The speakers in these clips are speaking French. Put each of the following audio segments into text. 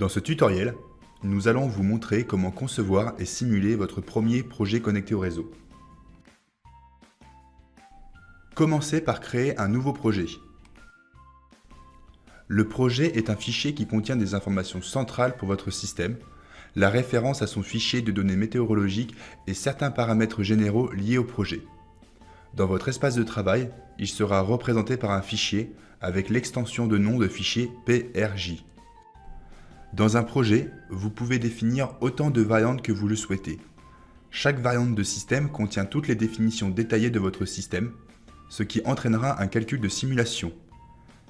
Dans ce tutoriel, nous allons vous montrer comment concevoir et simuler votre premier projet connecté au réseau. Commencez par créer un nouveau projet. Le projet est un fichier qui contient des informations centrales pour votre système, la référence à son fichier de données météorologiques et certains paramètres généraux liés au projet. Dans votre espace de travail, il sera représenté par un fichier avec l'extension de nom de fichier PRJ. Dans un projet, vous pouvez définir autant de variantes que vous le souhaitez. Chaque variante de système contient toutes les définitions détaillées de votre système, ce qui entraînera un calcul de simulation.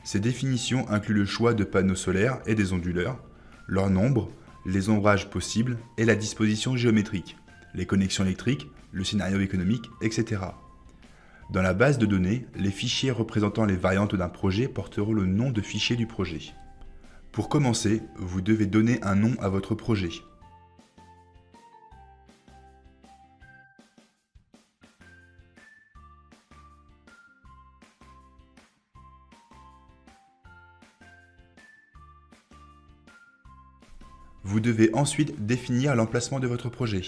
Ces définitions incluent le choix de panneaux solaires et des onduleurs, leur nombre, les ombrages possibles et la disposition géométrique, les connexions électriques, le scénario économique, etc. Dans la base de données, les fichiers représentant les variantes d'un projet porteront le nom de fichier du projet. Pour commencer, vous devez donner un nom à votre projet. Vous devez ensuite définir l'emplacement de votre projet.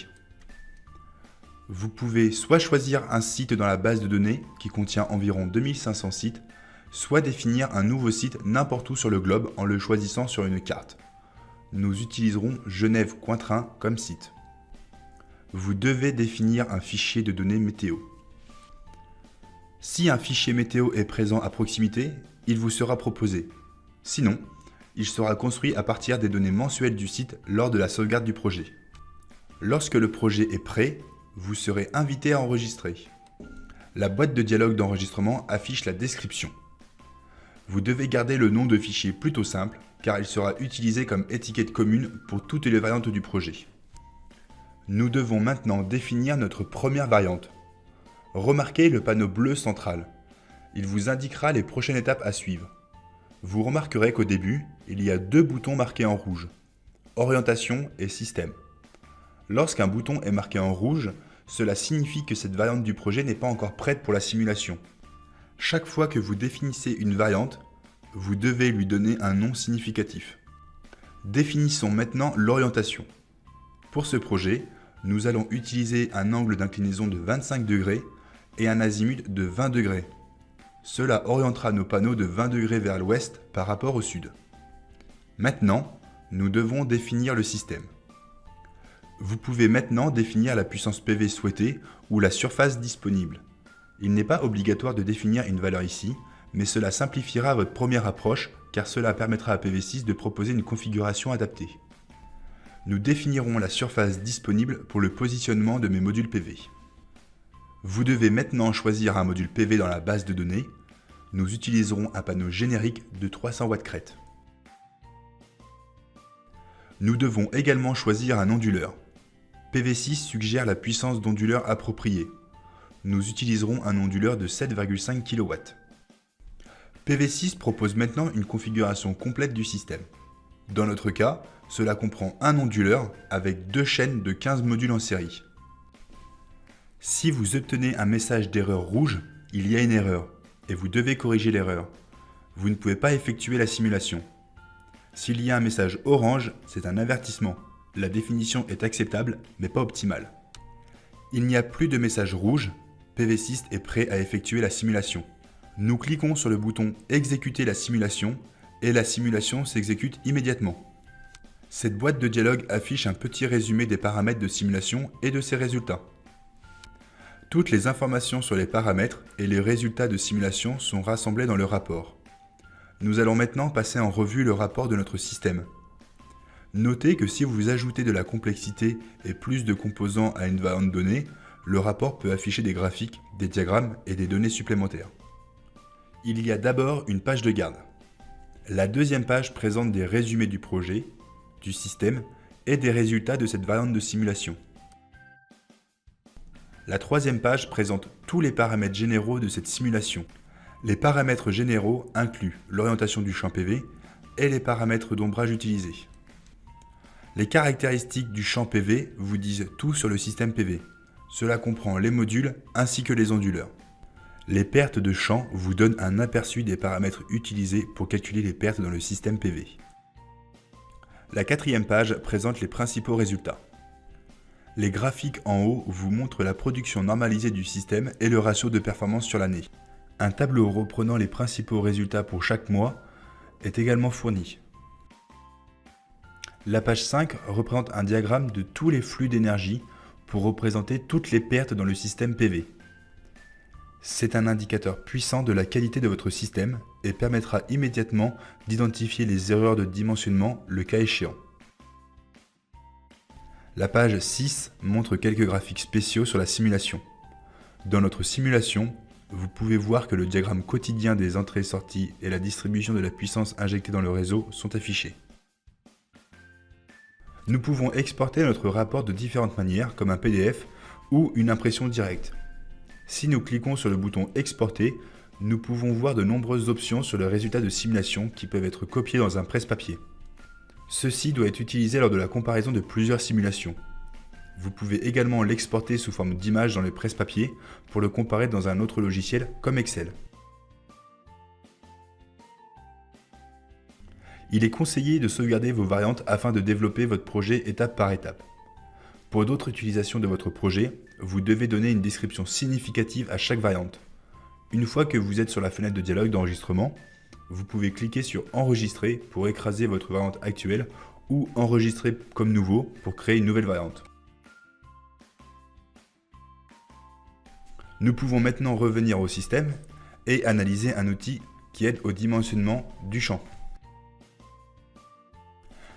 Vous pouvez soit choisir un site dans la base de données qui contient environ 2500 sites, soit définir un nouveau site n'importe où sur le globe en le choisissant sur une carte. Nous utiliserons Genève-Cointrin comme site. Vous devez définir un fichier de données météo. Si un fichier météo est présent à proximité, il vous sera proposé. Sinon, il sera construit à partir des données mensuelles du site lors de la sauvegarde du projet. Lorsque le projet est prêt, vous serez invité à enregistrer. La boîte de dialogue d'enregistrement affiche la description. Vous devez garder le nom de fichier plutôt simple, car il sera utilisé comme étiquette commune pour toutes les variantes du projet. Nous devons maintenant définir notre première variante. Remarquez le panneau bleu central. Il vous indiquera les prochaines étapes à suivre. Vous remarquerez qu'au début, il y a deux boutons marqués en rouge, Orientation et Système. Lorsqu'un bouton est marqué en rouge, cela signifie que cette variante du projet n'est pas encore prête pour la simulation. Chaque fois que vous définissez une variante, vous devez lui donner un nom significatif. Définissons maintenant l'orientation. Pour ce projet, nous allons utiliser un angle d'inclinaison de 25 degrés et un azimut de 20 degrés. Cela orientera nos panneaux de 20 degrés vers l'ouest par rapport au sud. Maintenant, nous devons définir le système. Vous pouvez maintenant définir la puissance PV souhaitée ou la surface disponible. Il n'est pas obligatoire de définir une valeur ici, mais cela simplifiera votre première approche car cela permettra à PV6 de proposer une configuration adaptée. Nous définirons la surface disponible pour le positionnement de mes modules PV. Vous devez maintenant choisir un module PV dans la base de données. Nous utiliserons un panneau générique de 300 watts crête. Nous devons également choisir un onduleur. PV6 suggère la puissance d'onduleur appropriée. Nous utiliserons un onduleur de 7,5 kW. PV6 propose maintenant une configuration complète du système. Dans notre cas, cela comprend un onduleur avec deux chaînes de 15 modules en série. Si vous obtenez un message d'erreur rouge, il y a une erreur et vous devez corriger l'erreur. Vous ne pouvez pas effectuer la simulation. S'il y a un message orange, c'est un avertissement. La définition est acceptable, mais pas optimale. Il n'y a plus de message rouge, PV6 est prêt à effectuer la simulation. Nous cliquons sur le bouton « Exécuter la simulation » et la simulation s'exécute immédiatement. Cette boîte de dialogue affiche un petit résumé des paramètres de simulation et de ses résultats. Toutes les informations sur les paramètres et les résultats de simulation sont rassemblés dans le rapport. Nous allons maintenant passer en revue le rapport de notre système. Notez que si vous ajoutez de la complexité et plus de composants à une variante donnée, le rapport peut afficher des graphiques, des diagrammes et des données supplémentaires. Il y a d'abord une page de garde. La deuxième page présente des résumés du projet, du système et des résultats de cette variante de simulation. La troisième page présente tous les paramètres généraux de cette simulation. Les paramètres généraux incluent l'orientation du champ PV et les paramètres d'ombrage utilisés. Les caractéristiques du champ PV vous disent tout sur le système PV. Cela comprend les modules ainsi que les onduleurs. Les pertes de champ vous donnent un aperçu des paramètres utilisés pour calculer les pertes dans le système PV. La quatrième page présente les principaux résultats. Les graphiques en haut vous montrent la production normalisée du système et le ratio de performance sur l'année. Un tableau reprenant les principaux résultats pour chaque mois est également fourni. La page 5 représente un diagramme de tous les flux d'énergie pour représenter toutes les pertes dans le système PV. C'est un indicateur puissant de la qualité de votre système et permettra immédiatement d'identifier les erreurs de dimensionnement le cas échéant. La page 6 montre quelques graphiques spéciaux sur la simulation. Dans notre simulation, vous pouvez voir que le diagramme quotidien des entrées-sorties et la distribution de la puissance injectée dans le réseau sont affichés. Nous pouvons exporter notre rapport de différentes manières, comme un PDF ou une impression directe. Si nous cliquons sur le bouton « Exporter », nous pouvons voir de nombreuses options sur le résultat de simulation qui peuvent être copiées dans un presse-papier. Ceci doit être utilisé lors de la comparaison de plusieurs simulations. Vous pouvez également l'exporter sous forme d'image dans le presse-papier pour le comparer dans un autre logiciel comme Excel. Il est conseillé de sauvegarder vos variantes afin de développer votre projet étape par étape. Pour d'autres utilisations de votre projet, vous devez donner une description significative à chaque variante. Une fois que vous êtes sur la fenêtre de dialogue d'enregistrement, vous pouvez cliquer sur « Enregistrer » pour écraser votre variante actuelle ou « Enregistrer comme nouveau » pour créer une nouvelle variante. Nous pouvons maintenant revenir au système et analyser un outil qui aide au dimensionnement du champ.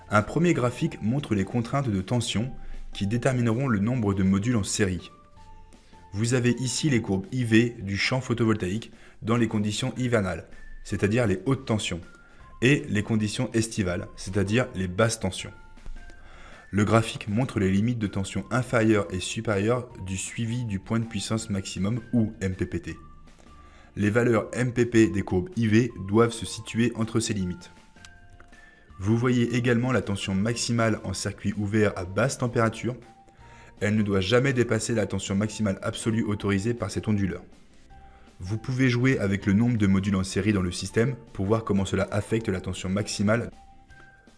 Un premier graphique montre les contraintes de tension qui détermineront le nombre de modules en série. Vous avez ici les courbes IV du champ photovoltaïque dans les conditions hivernales, c'est-à-dire les hautes tensions, et les conditions estivales, c'est-à-dire les basses tensions. Le graphique montre les limites de tension inférieures et supérieures du suivi du point de puissance maximum ou MPPT. Les valeurs MPP des courbes IV doivent se situer entre ces limites. Vous voyez également la tension maximale en circuit ouvert à basse température. Elle ne doit jamais dépasser la tension maximale absolue autorisée par cet onduleur. Vous pouvez jouer avec le nombre de modules en série dans le système pour voir comment cela affecte la tension maximale.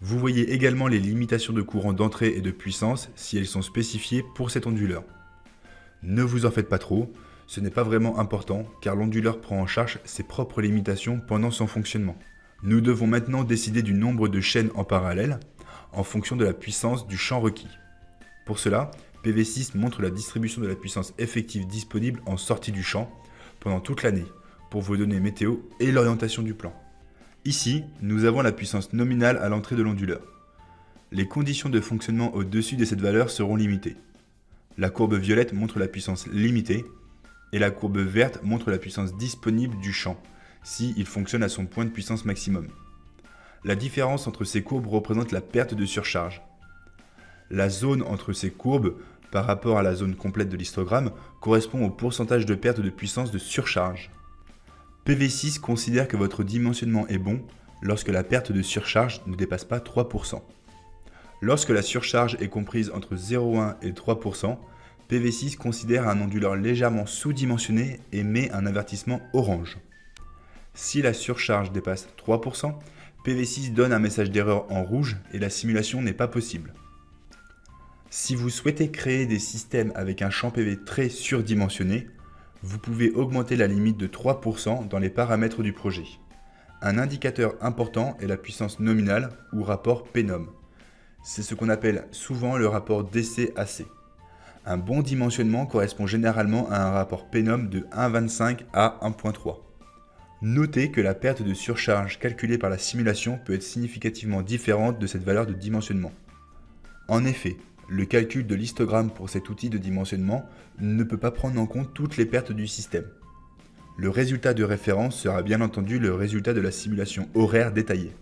Vous voyez également les limitations de courant d'entrée et de puissance si elles sont spécifiées pour cet onduleur. Ne vous en faites pas trop, ce n'est pas vraiment important car l'onduleur prend en charge ses propres limitations pendant son fonctionnement. Nous devons maintenant décider du nombre de chaînes en parallèle en fonction de la puissance du champ requis. Pour cela, PV6 montre la distribution de la puissance effective disponible en sortie du champ pendant toute l'année pour vos données météo et l'orientation du plan. Ici, nous avons la puissance nominale à l'entrée de l'onduleur. Les conditions de fonctionnement au-dessus de cette valeur seront limitées. La courbe violette montre la puissance limitée et la courbe verte montre la puissance disponible du champ s'il fonctionne à son point de puissance maximum. La différence entre ces courbes représente la perte de surcharge. La zone entre ces courbes par rapport à la zone complète de l'histogramme correspond au pourcentage de perte de puissance de surcharge. PV6 considère que votre dimensionnement est bon lorsque la perte de surcharge ne dépasse pas 3%. Lorsque la surcharge est comprise entre 0,1 et 3%, PV6 considère un onduleur légèrement sous-dimensionné et met un avertissement orange. Si la surcharge dépasse 3%, PV6 donne un message d'erreur en rouge et la simulation n'est pas possible. Si vous souhaitez créer des systèmes avec un champ PV très surdimensionné, vous pouvez augmenter la limite de 3% dans les paramètres du projet. Un indicateur important est la puissance nominale ou rapport PNOM. C'est ce qu'on appelle souvent le rapport DC-AC. Un bon dimensionnement correspond généralement à un rapport PNOM de 1,25 à 1,3. Notez que la perte de surcharge calculée par la simulation peut être significativement différente de cette valeur de dimensionnement. En effet, le calcul de l'histogramme pour cet outil de dimensionnement ne peut pas prendre en compte toutes les pertes du système. Le résultat de référence sera bien entendu le résultat de la simulation horaire détaillée.